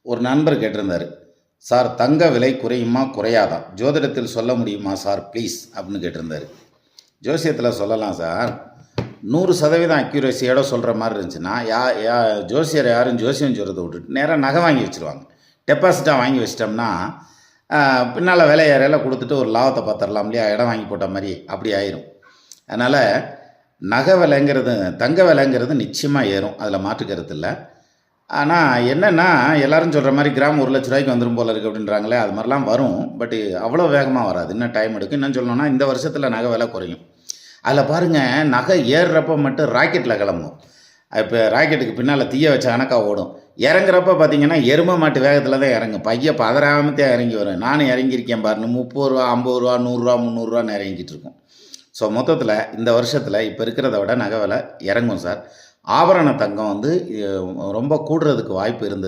ஒரு நண்பர் கேட்டிருந்தாரு, "சார் தங்க விலை குறையுமா? குறையாதா? ஜோதிடத்தில் சொல்ல முடியுமா சார் ப்ளீஸ்?" அப்படின்னு கேட்டிருந்தாரு. ஜோசியத்தில் சொல்லலாம் சார். 100% அக்யூரஸியோட சொல்கிற மாதிரி இருந்துச்சுன்னா, யா யா ஜோசியர் யாரும் ஜோசியம் சொல்கிறத விட்டுட்டு நேராக நகை வாங்கி வச்சுருவாங்க. டெபாசிட்டாக வாங்கி வச்சிட்டோம்னா, பின்னால் விலை ஏறையில கொடுத்துட்டு ஒரு லாபத்தை பார்த்துடலாம் இல்லையா? இடம் வாங்கி போட்ட மாதிரி அப்படி ஆயிரும். அதனால் நகை விலைங்கிறது தங்க விலைங்கிறது நிச்சயமாக ஏறும். அதில் மாற்று கருத்து இல்லை. ஆனால் என்னென்னா, எல்லாரும் சொல்கிற மாதிரி கிராம் ரூ. 1,00,000 வந்துடும் போல இருக்குது அப்படின்றாங்களே, அது மாதிரிலாம் வரும். பட் அவ்வளோ வேகமாக வராது. இன்னும் டைம் எடுக்கும். இன்னும் சொல்லணும்னா இந்த வருஷத்தில் நகை விலை குறையும். அதில் பாருங்கள், நகை ஏறுறப்ப மட்டும் ராக்கெட்டில் கிளம்பும். இப்போ ராக்கெட்டுக்கு பின்னால் தீய வச்ச கணக்காக ஓடும். இறங்குறப்ப பார்த்தீங்கன்னா எருமை மாட்டு வேகத்தில் தான் இறங்கும். பையன் பதறாமத்தே இறங்கி வரும். நானும் இறங்கியிருக்கேன் பாருன்னு ரூ. 30, ரூ. 50, ரூ. 100, ரூ. 300 இறங்கிட்டு இருக்கும். ஸோ மொத்தத்தில் இந்த வருஷத்தில் இப்போ இருக்கிறத விட நகை விலை இறங்கும் சார். ஆபரண தங்கம் வந்து ரொம்ப கூடுறதுக்கு வாய்ப்பு இருந்தது.